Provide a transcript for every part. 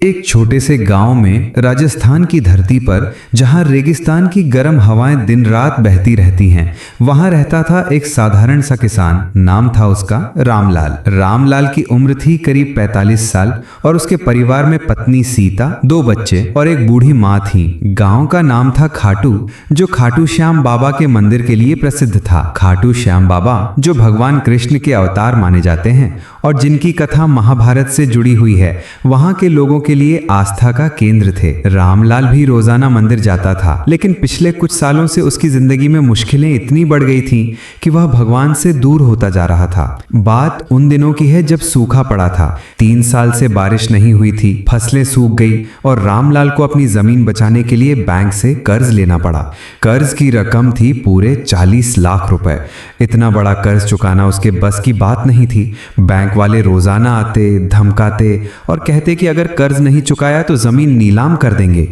एक छोटे से गांव में राजस्थान की धरती पर जहां रेगिस्तान की गर्म हवाएं दिन रात बहती रहती हैं, वहां रहता था एक साधारण सा किसान। नाम था उसका रामलाल। रामलाल की उम्र थी करीब 45 साल और उसके परिवार में पत्नी सीता, 2 बच्चे और एक बूढ़ी माँ थी। गांव का नाम था खाटू, जो खाटू श्याम बाबा के मंदिर के लिए प्रसिद्ध था। खाटू श्याम बाबा जो भगवान कृष्ण के अवतार माने जाते हैं और जिनकी कथा महाभारत से जुड़ी हुई है, वहां के लोगों के लिए आस्था का केंद्र थे। रामलाल भी रोजाना मंदिर जाता था, लेकिन पिछले कुछ सालों से उसकी जिंदगी में मुश्किलें इतनी बढ़ गई थीं कि वह भगवान से दूर होता जा रहा था। बात उन दिनों की है जब सूखा पड़ा था। 3 साल से बारिश नहीं हुई थी, फसलें सूख गई और रामलाल को अपनी जमीन बचाने के लिए बैंक से कर्ज लेना पड़ा। कर्ज की रकम थी पूरे 40 लाख रुपए। इतना बड़ा कर्ज चुकाना उसके बस की बात नहीं थी। बैंक वाले रोजाना आते, धमकाते और कहते कि अगर कर्ज नहीं चुकाया तो जमीन नीलाम कर देंगे।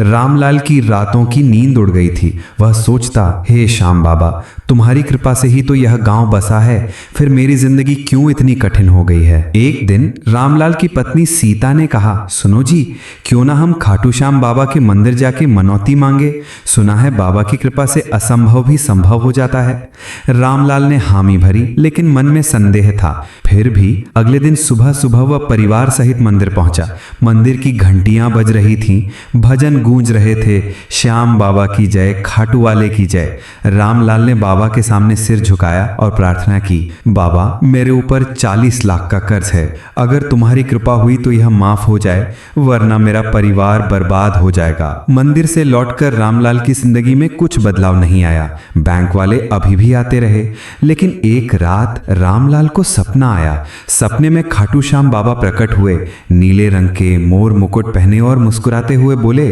रामलाल की रातों की नींद उड़ गई थी। वह सोचता, हे श्याम बाबा, तुम्हारी कृपा से ही तो यह गांव बसा है, फिर मेरी जिंदगी क्यों इतनी कठिन हो गई है। एक दिन रामलाल की पत्नी सीता ने कहा, सुनो जी, क्यों ना हम खाटू श्याम बाबा के मंदिर जाके मनौती मांगे। सुना है बाबा की कृपा से असंभव भी संभव हो जाता है। रामलाल ने हामी भरी, लेकिन मन में संदेह था। फिर भी अगले दिन सुबह सुबह वह परिवार सहित मंदिर पहुंचा। मंदिर की घंटियां बज रही थीं, भजन गूंज रहे थे, श्याम बाबा की जय, खाटू वाले की जय। रामलाल ने बाबा के सामने सिर झुकाया और प्रार्थना की, बाबा, मेरे ऊपर 40 लाख का कर्ज है। अगर तुम्हारी कृपा हुई तो यह माफ हो जाए, वरना मेरा परिवार बर्बाद हो जाएगा। मंदिर से लौटकर रामलाल की जिंदगी में कुछ बदलाव नहीं आया। बैंक वाले अभी भी आते रहे, लेकिन एक रात रामलाल को सपना आया। सपने में खाटू श्याम बाबा प्रकट हुए, नीले रंग के, मोर मुकुट पहने और मुस्कुराते हुए बोले,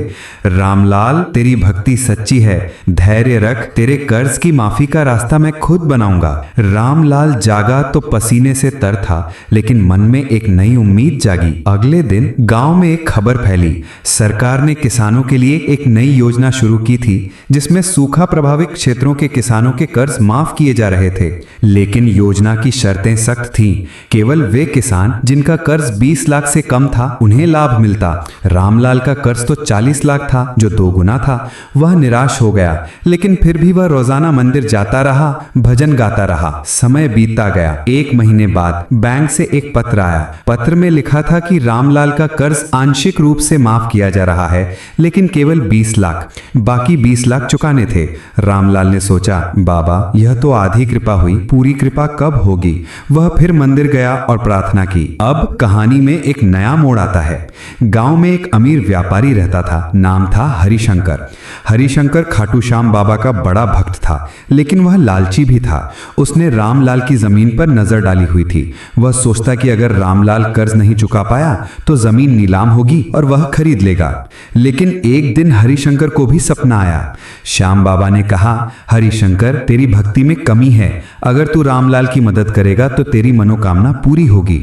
रामलाल, तेरी भक्ति सच्ची है, धैर्य रख, तेरे कर्ज की माफी का रास्ता मैं खुद बनाऊंगा। रामलाल जागा तो पसीने से तर था, लेकिन मन में एक नई उम्मीद जागी। अगले दिन गांव में एक खबर फैली। सरकार ने किसानों के लिए एक नई योजना शुरू की थी, जिसमें सूखा प्रभावित क्षेत्रों के किसानों के कर्ज माफ किए जा रहे थे। लेकिन योजना की शर्तें सख्त थीं। केवल वे किसान जिनका कर्ज 20 लाख से कम था, उन्हें लाभ मिलता। रामलाल का कर्ज तो 40 लाख था, जो 2 गुना था। वह निराश हो गया, लेकिन फिर भी वह रोजाना मंदिर जाता रहा, भजन गाता रहा। समय बीतता गया। 1 महीने बाद बैंक से एक पत्र आया। पत्र में लिखा था कि रामलाल का कर्ज आंशिक रूप से माफ किया जा रहा है, लेकिन केवल 20 लाख, बाकी 20 लाख चुकाने थे। रामलाल ने सोचा, बाबा, यह तो आधी कृपा हुई, पूरी कृपा कब होगी। वह फिर मंदिर गया और प्रार्थना की। अब कहानी में एक नया मोड़ आता है। गांव में एक अमीर व्यापारी रहता था। नाम था हरिशंकर। हरिशंकर खाटू श्याम बाबा का बड़ा भक्त था, लेकिन वह लालची भी था। उसने रामलाल की जमीन पर नजर डाली हुई थी। वह सोचता कि अगर रामलाल कर्ज नहीं चुका पाया तो जमीन नीलाम होगी और वह खरीद लेगा। लेकिन एक दिन हरिशंकर को भी सपना आया। श्याम बाबा ने कहा, हरिशंकर, तेरी भक्ति में कमी है। अगर तू रामलाल की मदद करेगा तो तेरी मनोकामना पूरी होगी।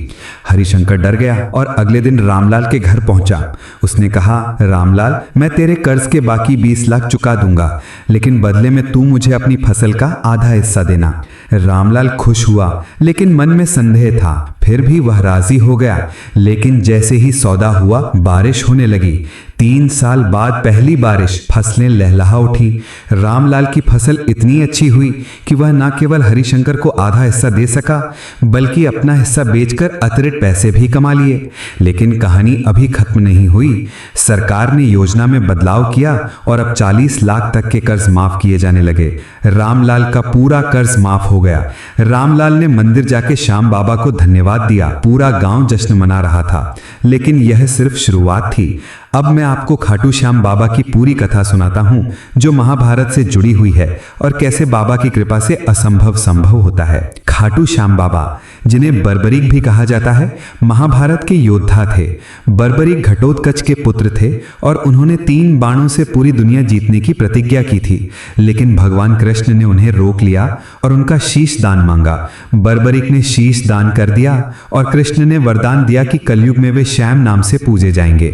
हरिशंकर डर गया और अगले दिन रामलाल के घर पहुंचा। उसने कहा, रामलाल, मैं तेरे कर्ज के बाकी 20 लाख चुका दूंगा, लेकिन बदले में तू मुझे अपनी फसल का आधा हिस्सा देना। रामलाल खुश हुआ, लेकिन मन में संदेह था। फिर भी वह राजी हो गया। लेकिन जैसे ही सौदा हुआ, बारिश होने लगी। 3 साल बाद पहली बारिश, फसलें लहलहा उठी। रामलाल की फसल इतनी अच्छी हुई कि वह न केवल हरिशंकर को आधा हिस्सा दे सका, बल्कि अपना हिस्सा बेचकर अतिरिक्त पैसे भी कमा लिए। लेकिन कहानी अभी खत्म नहीं हुई। सरकार ने योजना में बदलाव किया और अब 40 लाख तक के कर्ज माफ किए जाने लगे। रामलाल का पूरा कर्ज माफ हो गया। रामलाल ने मंदिर जाके श्याम बाबा को धन्यवाद दिया। पूरा गांव जश्न मना रहा था, लेकिन यह सिर्फ शुरुआत थी। अब मैं आपको खाटू श्याम बाबा की पूरी कथा सुनाता हूं, जो महाभारत से जुड़ी हुई है और कैसे बाबा की कृपा से असंभव संभव होता है। खाटू श्याम बाबा, जिन्हें बर्बरीक भी कहा जाता है, महाभारत के योद्धा थे। बर्बरीक घटोत्कच के पुत्र थे और उन्होंने 3 बाणों से पूरी दुनिया जीतने की प्रतिज्ञा की थी, लेकिन भगवान कृष्ण ने उन्हें रोक लिया और उनका शीश दान मांगा। बर्बरीक ने शीश दान कर दिया और कृष्ण ने वरदान दिया कि कलयुग में वे श्याम नाम से पूजे जाएंगे।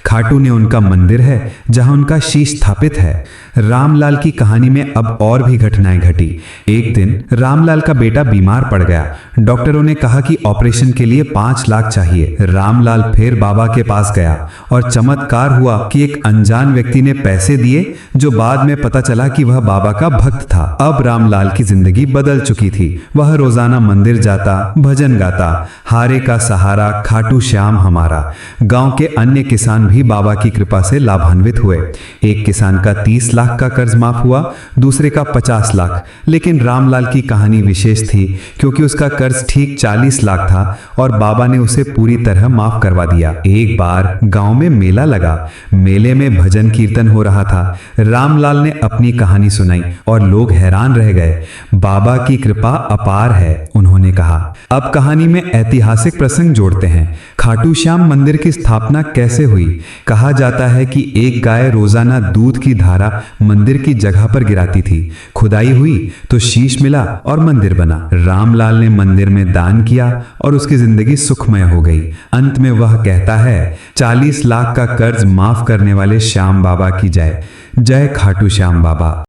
खाटू खाटू ने उनका मंदिर है जहां उनका शीश स्थापित है। रामलाल की कहानी में अब और भी घटनाएं घटी। एक दिन रामलाल का बेटा बीमार पड़ गया। डॉक्टरों ने कहा कि ऑपरेशन के लिए 5 लाख चाहिए। रामलाल फिर बाबा के पास गया और चमत्कार हुआ कि एक अनजान व्यक्ति ने पैसे दिए, जो बाद में पता चला कि वह बाबा का भक्त था। अब रामलाल की जिंदगी बदल चुकी थी। वह रोजाना मंदिर जाता, भजन गाता, हारे का सहारा खाटू श्याम हमारा। गांव के अन्य किसान भी बाबा की कृपा से लाभान्वित हुए। एक किसान का 30 लाख का कर्ज माफ हुआ, दूसरे का 50 लाख। लेकिन रामलाल की कहानी विशेष थी क्योंकि उसका कर्ज ठीक 40 लाख था और बाबा ने उसे पूरी तरह माफ करवा दिया। एक बार गांव में मेला लगा। मेले में भजन कीर्तन हो रहा था। रामलाल ने अपनी कहानी सुनाई और लोग हैरान रह गए। बाबा की कृपा अपार है, उन्होंने कहा। अब कहानी में ऐतिहासिक प्रसंग जोड़ते हैं। खाटू श्याम मंदिर की स्थापना कैसे हुई? कहा जाता है कि एक गाय रोजाना दूध की धारा मंदिर की जगह पर गिराती थी। खुदाई हुई तो शीश मिला और मंदिर बना। रामलाल ने मंदिर में दान किया और उसकी जिंदगी सुखमय हो गई। अंत में वह कहता है, 40 लाख का कर्ज माफ करने वाले श्याम बाबा की जय। जय खाटू श्याम बाबा।